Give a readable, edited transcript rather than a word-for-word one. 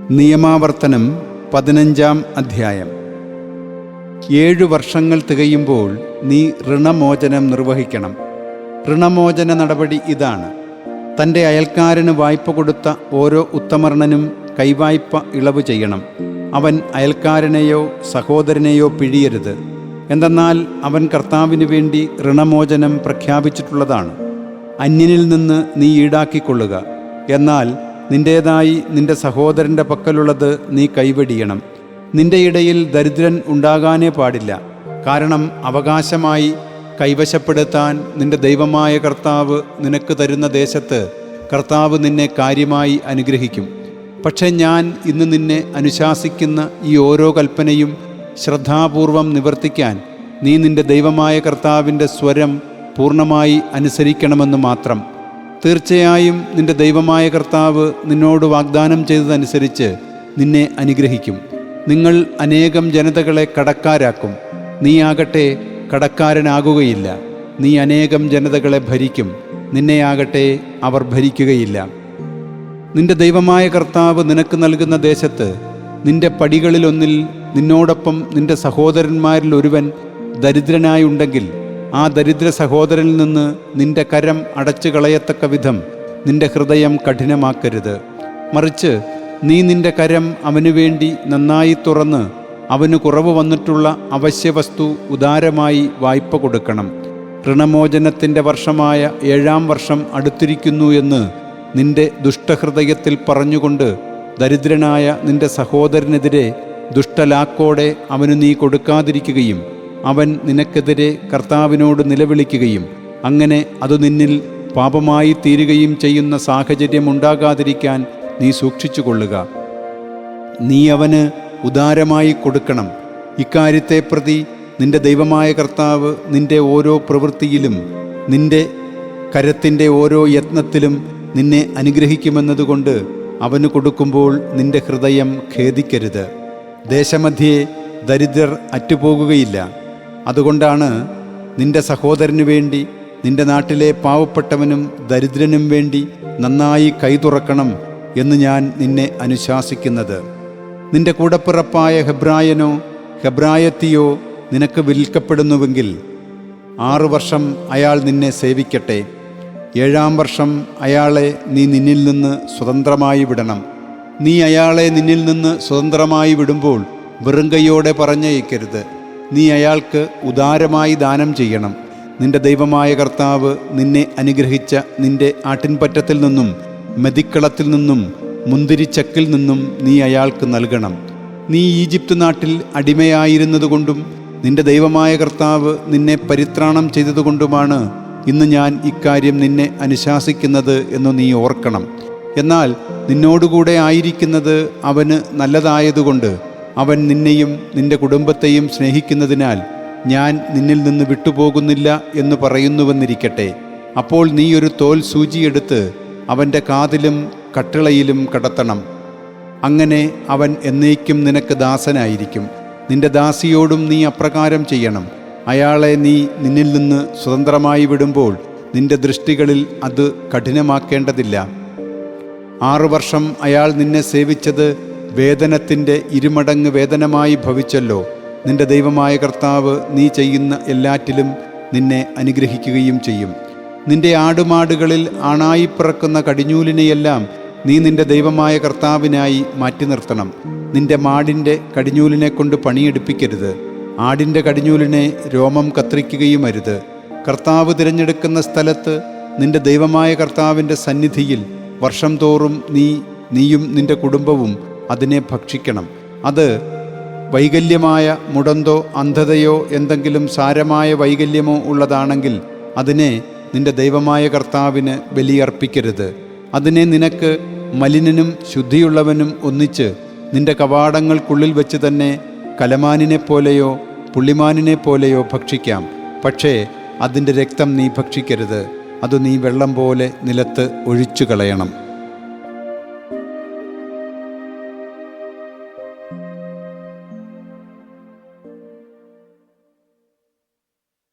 നിയമാവർത്തനം 15-ാം അധ്യായം. 7 വർഷങ്ങൾ തികയുമ്പോൾ നീ ഋണമോചനം നിർവഹിക്കണം. ഋണമോചന നടപടി ഇതാണ്: തൻ്റെ അയൽക്കാരന് വായ്പ കൊടുത്ത ഓരോ ഉത്തമർണനും കൈവായ്പ ഇളവ് ചെയ്യണം. അവൻ അയൽക്കാരനെയോ സഹോദരനെയോ പിഴിയരുത്. എന്തെന്നാൽ അവൻ കർത്താവിന് വേണ്ടി ഋണമോചനം പ്രഖ്യാപിച്ചിട്ടുള്ളതാണ്. അന്യനിൽ നിന്ന് നീ ഈടാക്കിക്കൊള്ളുക. എന്നാൽ നിൻ്റേതായി നിൻ്റെ സഹോദരൻ്റെ പക്കലുള്ളത് നീ കൈവെടിയണം. നിൻ്റെ ഇടയിൽ ദരിദ്രൻ ഉണ്ടാകാനേ പാടില്ല. കാരണം അവകാശമായി കൈവശപ്പെടുത്താൻ നിൻ്റെ ദൈവമായ കർത്താവ് നിനക്ക് തരുന്ന ദേശത്ത് കർത്താവ് നിന്നെ കാര്യമായി അനുഗ്രഹിക്കും. പക്ഷേ ഞാൻ ഇന്ന് നിന്നെ അനുശാസിക്കുന്ന ഈ ഓരോ കൽപ്പനയും ശ്രദ്ധാപൂർവം നിവർത്തിക്കാൻ നീ നിൻ്റെ ദൈവമായ കർത്താവിൻ്റെ സ്വരം പൂർണ്ണമായി അനുസരിക്കണമെന്ന് മാത്രം. തീർച്ചയായും നിൻ്റെ ദൈവമായ കർത്താവ് നിന്നോട് വാഗ്ദാനം ചെയ്തതനുസരിച്ച് നിന്നെ അനുഗ്രഹിക്കും. നിങ്ങൾ അനേകം ജനതകളെ കടക്കാരാക്കും. നീയാകട്ടെ കടക്കാരനാകുകയില്ല. നീ അനേകം ജനതകളെ ഭരിക്കും. നിന്നെയാകട്ടെ അവർ ഭരിക്കുകയില്ല. നിൻ്റെ ദൈവമായ കർത്താവ് നിനക്ക് നൽകുന്ന ദേശത്ത് നിൻ്റെ പടികളിലൊന്നിൽ നിന്നോടൊപ്പം നിൻ്റെ സഹോദരന്മാരിൽ ഒരുവൻ ദരിദ്രനായുണ്ടെങ്കിൽ ആ ദരിദ്ര സഹോദരനിൽ നിന്ന് നിൻ്റെ കരം അടച്ചു കളയത്തക്ക വിധം നിൻ്റെ ഹൃദയം കഠിനമാക്കരുത്. മറിച്ച് നീ നിൻ്റെ കരം അവനു വേണ്ടി നന്നായി തുറന്ന് അവന് കുറവ് വന്നിട്ടുള്ള അവശ്യവസ്തു ഉദാരമായി വായ്പ കൊടുക്കണം. ഋണമോചനത്തിൻ്റെ വർഷമായ 7-ാം വർഷം അടുത്തിരിക്കുന്നു എന്ന് നിൻ്റെ ദുഷ്ടഹൃദയത്തിൽ പറഞ്ഞുകൊണ്ട് ദരിദ്രനായ നിൻ്റെ സഹോദരനെതിരെ ദുഷ്ടലാക്കോടെ അവന് നീ കൊടുക്കാതിരിക്കുകയും അവൻ നിനക്കെതിരെ കർത്താവിനോട് നിലവിളിക്കുകയും അങ്ങനെ അത് നിന്നിൽ പാപമായി തീരുകയും ചെയ്യുന്ന സാഹചര്യം ഉണ്ടാകാതിരിക്കാൻ നീ സൂക്ഷിച്ചുകൊള്ളുക. നീ അവന് ഉദാരമായി കൊടുക്കണം. ഇക്കാര്യത്തെ പ്രതി നിന്റെ ദൈവമായ കർത്താവ് നിന്റെ ഓരോ പ്രവൃത്തിയിലും നിന്റെ കരത്തിൻ്റെ ഓരോ യത്നത്തിലും നിന്നെ അനുഗ്രഹിക്കുമെന്നതുകൊണ്ട് അവന് കൊടുക്കുമ്പോൾ നിന്റെ ഹൃദയം ഖേദിക്കരുത്. ദേശമധ്യേ ദരിദ്രർ അറ്റുപോകുകയില്ല. അതുകൊണ്ടാണ് നിന്റെ സഹോദരന് വേണ്ടി നിന്റെ നാട്ടിലെ പാവപ്പെട്ടവനും ദരിദ്രനും വേണ്ടി നന്നായി കൈ തുറക്കണം എന്ന് ഞാൻ നിന്നെ അനുശാസിക്കുന്നത്. നിന്റെ കൂടപ്പിറപ്പായ ഹെബ്രായനോ ഹെബ്രായത്തിയോ നിനക്ക് വിൽക്കപ്പെടുന്നുവെങ്കിൽ 6 വർഷം അയാൾ നിന്നെ സേവിക്കട്ടെ. 7-ാം വർഷം അയാളെ നീ നിന്നിൽ നിന്ന് സ്വതന്ത്രമായി വിടണം. നീ അയാളെ നിന്നിൽ നിന്ന് സ്വതന്ത്രമായി വിടുമ്പോൾ വെറും കൈയോടെ പറഞ്ഞയക്കരുത്. നീ അയാൾക്ക് ഉദാരമായി ദാനം ചെയ്യണം. നിന്റെ ദൈവമായ കർത്താവ് നിന്നെ അനുഗ്രഹിച്ച നിന്റെ ആട്ടിൻപറ്റത്തിൽ നിന്നും മെതിക്കളത്തിൽ നിന്നും മുന്തിരിച്ചക്കിൽ നിന്നും നീ അയാൾക്ക് നൽകണം. നീ ഈജിപ്ത് നാട്ടിൽ അടിമയായിരുന്നതുകൊണ്ടും നിന്റെ ദൈവമായ കർത്താവ് നിന്നെ പരിത്രാണം ചെയ്തതുകൊണ്ടുമാണ് ഇന്ന് ഞാൻ ഇക്കാര്യം നിന്നെ അനുശാസിക്കുന്നത് എന്ന് നീ ഓർക്കണം. എന്നാൽ നിന്നോടുകൂടെ ആയിരിക്കുന്നത് അവന് നല്ലതായതുകൊണ്ട് അവൻ നിന്നെയും നിന്റെ കുടുംബത്തെയും സ്നേഹിക്കുന്നതിനാൽ ഞാൻ നിന്നിൽ നിന്ന് വിട്ടുപോകുന്നില്ല എന്ന് പറയുന്നുവെന്നിരിക്കട്ടെ. അപ്പോൾ നീ ഒരു തോൽ സൂചിയെടുത്ത് അവൻ്റെ കാതിലും കട്ടിളയിലും കടത്തണം. അങ്ങനെ അവൻ എന്നേക്കും നിനക്ക് ദാസനായിരിക്കും. നിന്റെ ദാസിയോടും നീ അപ്രകാരം ചെയ്യണം. അയാളെ നീ നിന്നിൽ നിന്ന് സ്വതന്ത്രമായി വിടുമ്പോൾ നിന്റെ ദൃഷ്ടികളിൽ അത് കഠിനമാക്കേണ്ടതില്ല. 6 വർഷം അയാൾ നിന്നെ സേവിച്ചത് വേതനത്തിൻ്റെ 2 മടങ്ങ് വേതനമായി ഭവിച്ചല്ലോ. നിന്റെ ദൈവമായ കർത്താവ് നീ ചെയ്യുന്ന എല്ലാറ്റിലും നിന്നെ അനുഗ്രഹിക്കുകയും ചെയ്യും. നിന്റെ ആടുമാടുകളിൽ ആണായി പിറക്കുന്ന കടിഞ്ഞൂലിനെയെല്ലാം നീ നിന്റെ ദൈവമായ കർത്താവിനായി മാറ്റി നിർത്തണം. നിന്റെ മാടിൻ്റെ കടിഞ്ഞൂലിനെ കൊണ്ട് പണിയെടുപ്പിക്കരുത്. ആടിൻ്റെ കടിഞ്ഞൂലിനെ രോമം കത്രിക്കുകയും അരുത്. കർത്താവ് തിരഞ്ഞെടുക്കുന്ന സ്ഥലത്ത് നിന്റെ ദൈവമായ കർത്താവിൻ്റെ സന്നിധിയിൽ വർഷം തോറും നീയും നിന്റെ കുടുംബവും അതിനെ ഭക്ഷിക്കണം. അത് വൈകല്യമായ മുടന്തോ അന്ധതയോ എന്തെങ്കിലും സാരമായ വൈകല്യമോ ഉള്ളതാണെങ്കിൽ അതിനെ നിന്റെ ദൈവമായ കർത്താവിന് ബലിയർപ്പിക്കരുത്. അതിനെ നിനക്ക് മലിനനും ശുദ്ധിയുള്ളവനും ഒന്നിച്ച് നിന്റെ കവാടങ്ങൾക്കുള്ളിൽ വെച്ച് തന്നെ കലമാനിനെ പോലെയോ പുള്ളിമാനിനെ പോലെയോ ഭക്ഷിക്കാം. പക്ഷേ അതിൻ്റെ രക്തം നീ ഭക്ഷിക്കരുത്. അത് നീ വെള്ളം പോലെ നിലത്ത് ഒഴിച്ചു കളയണം.